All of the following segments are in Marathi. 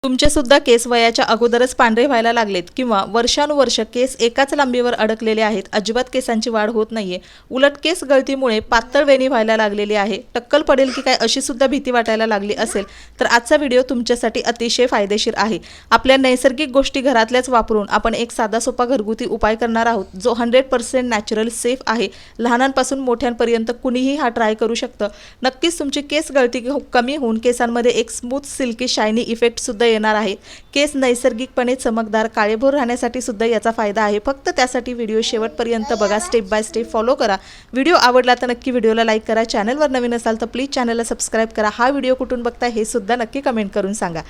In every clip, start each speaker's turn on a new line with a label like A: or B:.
A: तुमचे सुद्धा केस वयाच्या अगोदरच पांढरे व्हायला लागलेत किंवा वर्षानुवर्ष केस एकाच लांबीवर अडकलेले आहेत, अजिबात केसांची वाढ होत नाहीये, उलट केस गळतीमुळे पातळ वेणी व्हायला लागलेली आहे, टक्कल पडेल की काय अशी सुद्धा भीती वाटायला लागली असेल तर आजचा व्हिडिओ तुमच्यासाठी अतिशय फायदेशीर आहे। आपल्या नैसर्गिक गोष्टी घरातल्याच वापरून आपण एक साधा सोपा घरगुती उपाय करणार आहोत जो 100% नॅचरल सेफ आहे। लहानांपासून मोठ्यांपर्यंत कुणीही हा ट्राय करू शकतं। नक्कीच तुमची केस गळती कमी होऊन केसांमध्ये एक स्मूथ सिल्की शायनी इफेक्ट सुद्धा येणार आहे। केस नैसर्गिकपणे चमकदार काळेभोर राहण्यासाठी सुद्धा याचा फायदा आहे। फक्त त्यासाठी व्हिडिओ शेवटपर्यंत बघा, स्टेप बाय स्टेप फॉलो करा। व्हिडिओ आवडला तर नक्की व्हिडिओला लाईक करा, चॅनलवर नवीन असाल तर प्लीज चॅनलला सबस्क्राइब करा। हा व्हिडिओ कुठून बघताय हे सुद्धा नक्की कमेंट करून सांगा।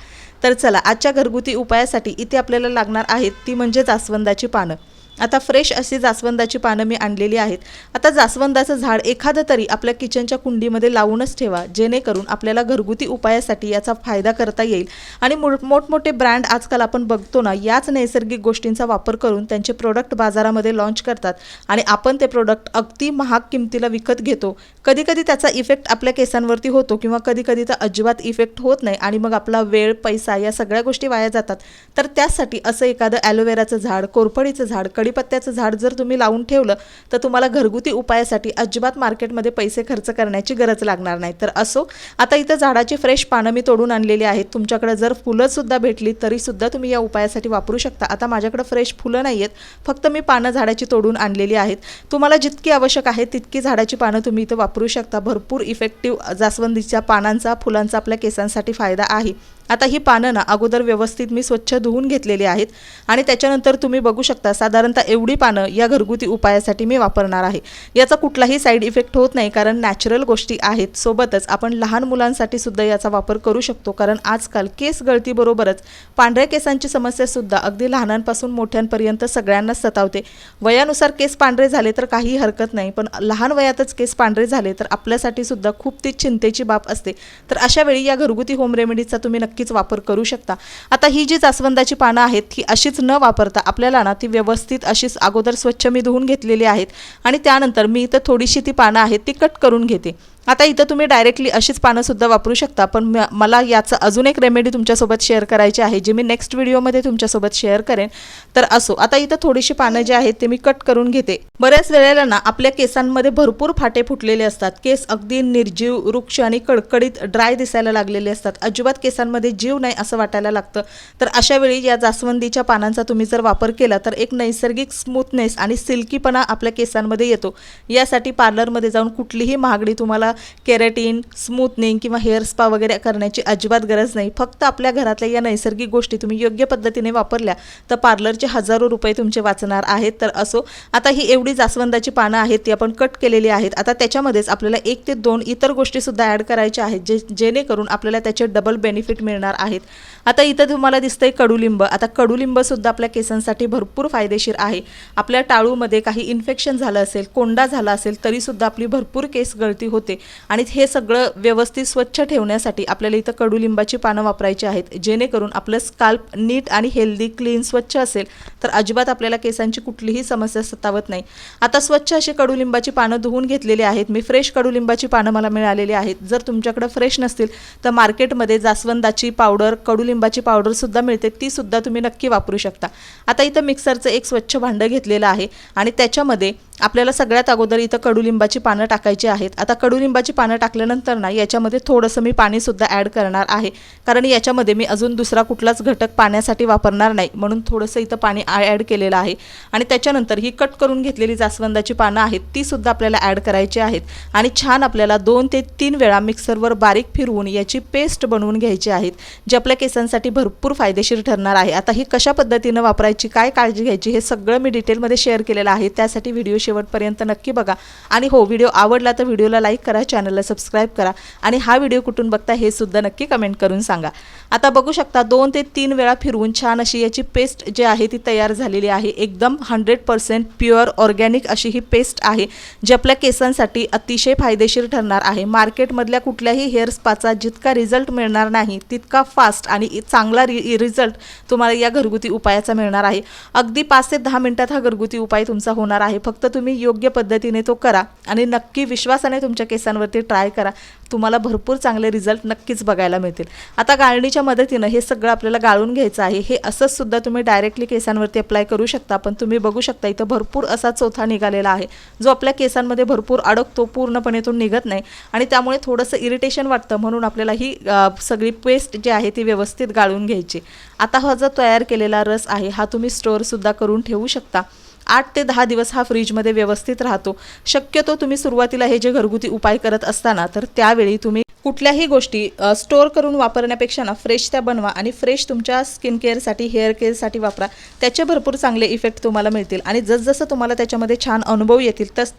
A: तर चला, आजच्या घरगुती उपायासाठी इथे आपल्याला लागणार आहेत ती म्हणजे जास्वंदाची पानं। आता फ्रेश अशी जास्वंदाची पानं मी आणलेली आहेत। आता जास्वंदाचं झाड एखादं तरी आपल्या किचनच्या कुंडीमध्ये लावूनच ठेवा, जेणेकरून आपल्याला घरगुती उपायासाठी याचा फायदा करता येईल। आणि मोठमोठे ब्रँड आजकाल आपण बघतो ना, याच नैसर्गिक गोष्टींचा वापर करून त्यांचे प्रोडक्ट बाजारामध्ये लॉन्च करतात आणि आपण ते प्रोडक्ट अगदी महाग किमतीला विकत घेतो। कधी कधी त्याचा इफेक्ट आपल्या केसांवरती होतो किंवा कधी कधी तर अजिबात इफेक्ट होत नाही आणि मग आपला वेळ, पैसा या सगळ्या गोष्टी वाया जातात। तर त्यासाठी असं एखादं ॲलोवेराचं झाड, कोरफडीचं झाड, कढीपत्त्याचं झाड जर तुम्ही लावून ठेवलं तर तुम्हाला घरगुती उपायासाठी अजिबात मार्केटमध्ये पैसे खर्च करण्याची गरज लागणार नाही। तर असो, आता इथं झाडाची फ्रेश पानं मी तोडून आणलेली आहेत। तुमच्याकडे जर फुलं सुद्धा भेटली तरी सुद्धा तुम्ही या उपायासाठी वापरू शकता। आता माझ्याकडे फ्रेश फुलं नाही आहेत, फक्त मी पानं झाडाची तोडून आणलेली आहेत। तुम्हाला जितकी आवश्यक आहे तितकी झाडाची पानं तुम्ही इथं वापरू शकता। भरपूर इफेक्टिव्ह जास्वंदीच्या पानांचा, फुलांचा आपल्या केसांसाठी फायदा आहे। आता ही पानं ना अगोदर व्यवस्थित मी स्वच्छ धुवून घेतलेली आहेत आणि त्याच्यानंतर तुम्ही बघू शकता साधारणतः एवढी पानं या घरगुती उपायासाठी मी वापरणार आहे। याचा कुठलाही साईड इफेक्ट होत नाही कारण नॅचरल गोष्टी आहेत। सोबतच आपण लहान मुलांसाठी सुद्धा याचा वापर करू शकतो कारण आजकाल केस गळतीबरोबरच पांढऱ्या केसांची समस्या सुद्धा अगदी लहानांपासून मोठ्यांपर्यंत सगळ्यांनाच सतावते। वयानुसार केस पांढरे झाले तर काही हरकत नाही, पण लहान वयातच केस पांढरे झाले तर आपल्यासाठी सुद्धा खूप ती चिंतेची बाब असते। तर अशा वेळी या घरगुती होम रेमेडीचा तुम्ही नक्कीच वापर करू शकता। आता ही जी जास्वंदाची पानं आहेत ही अशीच न वापरता आपल्याला ना ती व्यवस्थित अशीच अगोदर स्वच्छ मी धुवून घेतलेली आहेत आणि त्यानंतर मी इथं थोडीशी ती पानं आहेत ती कट करून घेते। आता इथं तुम्ही डायरेक्टली अशीच पानं सुद्धा वापरू शकता, पण मला याचं अजून एक रेमेडी तुमच्यासोबत शेअर करायची आहे जी मी नेक्स्ट व्हिडिओमध्ये तुमच्यासोबत शेअर करेन। तर असो, आता इथं थोडीशी पानं जी आहेत ते मी कट करून घेते। बऱ्याच वेळेला ना आपल्या केसांमध्ये भरपूर फाटे फुटलेले असतात, केस अगदी निर्जीव, वृक्ष आणि कडकडीत ड्राय दिसायला लागलेले असतात, अजिबात केसांमध्ये जीव नाही असं वाटायला लागतं। तर अशा वेळी या जास्वंदीच्या पानांचा तुम्ही जर वापर केला तर एक नैसर्गिक स्मूथनेस आणि सिल्कीपणा आपल्या केसांमध्ये येतो। यासाठी पार्लरमध्ये जाऊन कुठलीही महागडी तुम्हाला केराटिन, स्मूथनिंग किंवा हेअर स्पा वगैरे करण्याची अजिबात गरज नाही। फक्त आपल्या घरातल्या या नैसर्गिक गोष्टी तुम्ही योग्य पद्धतीने वापरल्या तर पार्लरचे हजारो रुपये तुमचे वाचणार आहेत। तर असो, आता ही एवढी जास्वंदाची पानं आहेत ती आपण कट केलेली आहेत। आता त्याच्यामध्येच आपल्याला 1 ते 2 इतर गोष्टी सुद्धा ॲड करायच्या आहेत जेणेकरून आपल्याला त्याचे डबल बेनिफिट मिळणार आहेत। आता इथं तुम्हाला दिसतंय कडुलिंब। आता कडुलिंब सुद्धा आपल्या केसांसाठी भरपूर फायदेशीर आहे। आपल्या टाळूमध्ये काही इन्फेक्शन झालं असेल, कोंडा झाला असेल तरी सुद्धा आपली भरपूर केस गळती होते आणि हे सगळं व्यवस्थित स्वच्छ ठेवण्यासाठी आपल्याला इथं कडुलिंबाची पानं वापरायची आहेत जेणेकरून आपलं स्काल्प नीट आणि हेल्दी, क्लीन, स्वच्छ असेल तर अजिबात आपल्याला केसांची कुठलीही समस्या सतावत नाही। आता स्वच्छ अशी कडुलिंबाची पानं धुवून घेतलेली आहेत मी। फ्रेश कडुलिंबाची पानं मला मिळालेली आहेत। जर तुमच्याकडे फ्रेश नसतील तर मार्केटमध्ये जास्वंदाची पावडर, कडुलिंबाची पावडर सुद्धा मिळते, ती सुद्धा तुम्ही नक्की वापरू शकता। आता इथं मिक्सरचं एक स्वच्छ भांडं घेतलेलं आहे आणि त्याच्यामध्ये आपल्याला सगळ्यात अगोदर इथं कडुलिंबाची पानं टाकायची आहेत। आता कडुलिंबाची पानं टाकल्यानंतर ना याच्यामध्ये थोडंसं मी पाणी सुद्धा ॲड करणार आहे कारण याच्यामध्ये मी अजून दुसरा कुठलाच घटक पाण्यासाठी वापरणार नाही, म्हणून थोडंसं इथं पाणी ॲड केलेलं आहे। आणि त्याच्यानंतर ही कट करून घेतलेली जास्वंदाची पानं आहेत ती सुद्धा आपल्याला ॲड करायची आहेत आणि छान आपल्याला 2 ते 3 वेळा मिक्सरवर बारीक फिरवून याची पेस्ट बनवून घ्यायची आहेत जी आपल्या केसांसाठी भरपूर फायदेशीर ठरणार आहे। आता ही कशा पद्धतीनं वापरायची, काय काळजी घ्यायची हे सगळं मी डिटेलमध्ये शेअर केलेलं आहे, त्यासाठी व्हिडिओ शेवटपर्यंत नक्की बघा। आणि हो, व्हिडिओ आवडला तर व्हिडिओला लाईक करा, चॅनलला सबस्क्राइब करा आणि हा व्हिडिओ कुठून बघता हे सुद्धा नक्की कमेंट करून सांगा। आता बघू शकता 2 ते 3 वेळा फिरवून छान अशी याची पेस्ट जी आहे ती तयार झालेली आहे। एकदम 100% प्युअर ऑर्गॅनिक अशी ही पेस्ट आहे जी आपल्या केसांसाठी अतिशय फायदेशीर ठरणार आहे। मार्केटमधल्या कुठल्याही हेअर स्पाचा जितका रिझल्ट मिळणार नाही तितका फास्ट आणि चांगला रिझल्ट तुम्हाला या घरगुती उपायाचा मिळणार आहे। अगदी 5 ते 10 मिनिटात हा घरगुती उपाय तुमचा होणार आहे। फक्त तुम्ही योग्य पद्धतीने तो करा आणि नक्की विश्वासाने तुमच्या केसांवरती ट्राय करा। तुम्हाला भरपूर चांगले रिझल्ट नक्कीच बघायला मिळतील। आता गाळणीच्या मदतीनं हे सगळं आपल्याला गाळून घ्यायचं आहे। हे असंच सुद्धा तुम्ही डायरेक्टली केसांवरती अप्लाय करू शकता, पण तुम्ही बघू शकता इथं भरपूर असा चोथा निघालेला आहे जो आपल्या केसांमध्ये भरपूर अडकतो, पूर्णपणे तो निघत नाही आणि त्यामुळे थोडंसं इरिटेशन वाटतं। म्हणून आपल्याला ही सगळी पेस्ट जी आहे ती व्यवस्थित गाळून घ्यायची। आता हा जो तयार केलेला रस आहे हा तुम्ही स्टोअर सुद्धा करून ठेवू शकता। 8 ते 10 दिवस हा फ्रीजमध्ये व्यवस्थित राहतो। शक्यतो तुम्ही सुरुवातीला हे जे घरगुती उपाय करत असताना तर त्यावेळी तुम्ही कुठल्याही गोष्टी स्टोअर करून वापरण्यापेक्षा ना फ्रेश त्या बनवा आणि फ्रेश तुमच्या स्किन केअरसाठी, हेअर केअरसाठी वापरा। त्याचे भरपूर चांगले इफेक्ट तुम्हाला मिळतील आणि जसजसं तुम्हाला त्याच्यामध्ये छान अनुभव येतील तस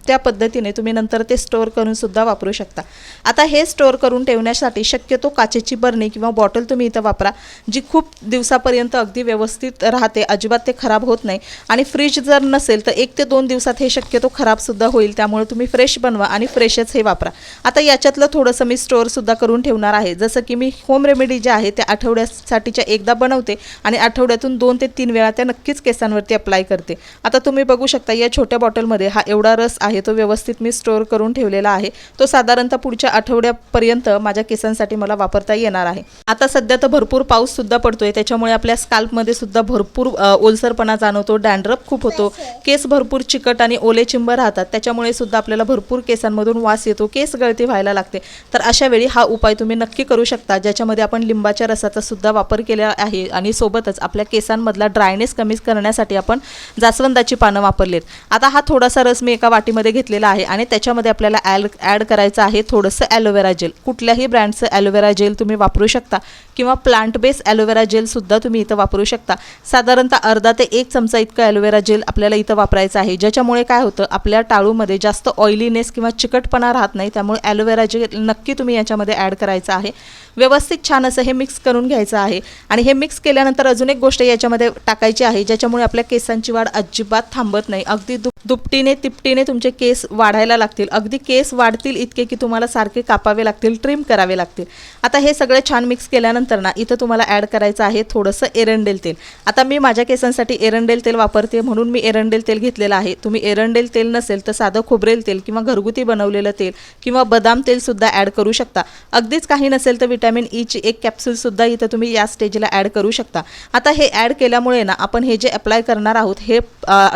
A: त्या पद्धतीने तुम्ही नंतर ते स्टोअर करून सुद्धा वापरू शकता। आता हे स्टोअर करून ठेवण्यासाठी शक्यतो काचेची बरणी किंवा बॉटल तुम्ही इथं वापरा, जी खूप दिवसापर्यंत अगदी व्यवस्थित राहते, अजिबात ते खराब होत नाही। आणि फ्रीज जर नसेल तर 1 ते 2 दिवसात हे शक्यतो खराब सुद्धा होईल, त्यामुळे तुम्ही फ्रेश बनवा आणि फ्रेशच हे वापरा। आता याच्यातलं थोडंसं मी स्टोअर सुद्धा करून ठेवणार आहे। जसं की मी होम रेमेडी जे आहे त्या आठवड्यासाठीच्या एकदा बनवते आणि आठवड्यातून 2 ते 3 वेळा त्या नक्कीच केसांवरती अप्लाय करते। आता तुम्ही बघू शकता या छोट्या बॉटलमध्ये हा एवढा रस आहे तो व्यवस्थित मी स्टोअर करून ठेवलेला आहे। तो साधारणतः पुढच्या आठवड्यापर्यंत माझ्या केसांसाठी मला वापरता येणार आहे। आता सध्या तर भरपूर पाऊस सुद्धा पडतोय, त्याच्यामुळे आपल्या स्काल्पमध्ये सुद्धा भरपूर ओलसरपणा जाणवतो, डॅन्ड्रफ खूप होतो, केस भरपूर चिकट आणि ओले चिंब राहतात, त्याच्यामुळे सुद्धा आपल्याला भरपूर केसांमधून वास येतो, केस गळती व्हायला लागते। तर अशा वेळी हा उपाय तुम्ही नक्की करू शकता, ज्याच्यामध्ये आपण लिंबाच्या रसाचा सुद्धा वापर केला आहे आणि सोबतच आपल्या केसांमधला ड्रायनेस कमी करण्यासाठी आपण जास्वंदाची पानं वापरलीत। आता हा थोडासा रस मी एका वाटीमध्ये घेतलेला आहे आणि त्याच्यामध्ये आपल्याला ॲड करायचं आहे थोडंसं ॲलोवेरा जेल। कुठल्याही ब्रँडचं ॲलोवेरा जेल तुम्ही वापरू शकता किंवा प्लांट बेस ॲलोवेरा जेल सुद्धा तुम्ही इथं वापरू शकता। साधारणतः अर्धा ते 1 चमचा इतकं ॲलोवेरा जेल आपल्याला इथं वापरायचं आहे, ज्याच्यामुळे काय होतं आपल्या टाळूमध्ये जास्त ऑइलीनेस किंवा चिकटपणा राहत नाही, त्यामुळे ॲलोवेरा जेल नक्की तुम्ही याच्यामध्ये ॲड करायचं आहे। व्यवस्थित छान असं हे मिक्स करून घ्यायचं आहे आणि हे मिक्स केल्यानंतर अजून एक गोष्ट याच्यामध्ये टाकायची आहे, ज्याच्यामुळे आपल्या केसांची वाढ अजिबात थांबत नाही, अगदी दुपटीने तिपटीने तुमचे केस वाढायला लागतील, अगदी केस वाढतील इतके की तुम्हाला सारखे कापावे लागतील, ट्रिम करावे लागतील। आता हे सगळं छान मिक्स केल्यानंतर ना इथं तुम्हाला ॲड करायचं आहे थोडंसं एरंडेल तेल। आता मी माझ्या केसांसाठी एरंडेल तेल वापरते म्हणून मी एरंडेल तेल घेतलेलं आहे। तुम्ही एरंडेल तेल नसेल तर साधं खोबरेल तेल किंवा घरगुती बनवलेलं तेल किंवा बदाम तेल सुद्धा ॲड करू शकता। अगदीच काही नसेल तर विटॅमिन ईची एक कॅप्सूल सुद्धा इथं तुम्ही या स्टेजला ॲड करू शकता। आता हे ॲड केल्यामुळे ना आपण हे जे अप्लाय करणार आहोत हे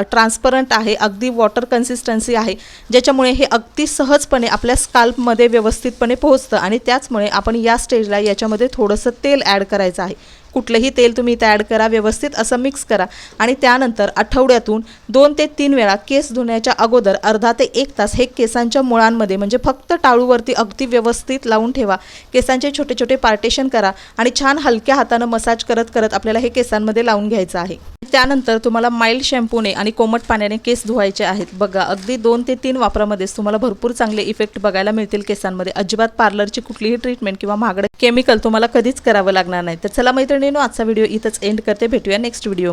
A: ट्रान्सपरंट आहे, अगदी वॉटर कन्सिस्टन्सी आहे, ज्याच्यामुळे हे अगदी सहजपणे आपल्या स्काल्पमध्ये व्यवस्थितपणे पोहोचतं आणि त्याचमुळे आपण या स्टेजला याच्यामध्ये थोडंसं तेल ॲड करायचं आहे। कुठलंही तेल तुम्ही इथं ॲड करा, व्यवस्थित असं मिक्स करा आणि त्यानंतर आठवड्यातून 2 ते 3 वेळा केस धुण्याच्या अगोदर अर्धा ते 1 तास हे केसांच्या मुळांमध्ये म्हणजे फक्त टाळूवरती अगदी व्यवस्थित लावून ठेवा। केसांचे छोटे छोटे पार्टेशन करा आणि छान हलक्या हातानं मसाज करत करत आपल्याला हे केसांमध्ये लावून घ्यायचं आहे। त्यानंतर तुम्हाला माइल्ड शॅम्पूने आणि कोमट पाण्याने केस धुवायचे आहेत। बघा अगदी 2 ते 3 वापरामध्येच तुम्हाला भरपूर चांगले इफेक्ट बघायला मिळतील केसांमध्ये। अजिबात पार्लरची कुठलीही ट्रीटमेंट किंवा महागडे केमिकल तुम्हाला कधीच करावं लागणार नाही। तर चला मैत्रिणींनो, आजचा व्हिडिओ इथंच एंड करते, भेटूया नेक्स्ट व्हिडिओ।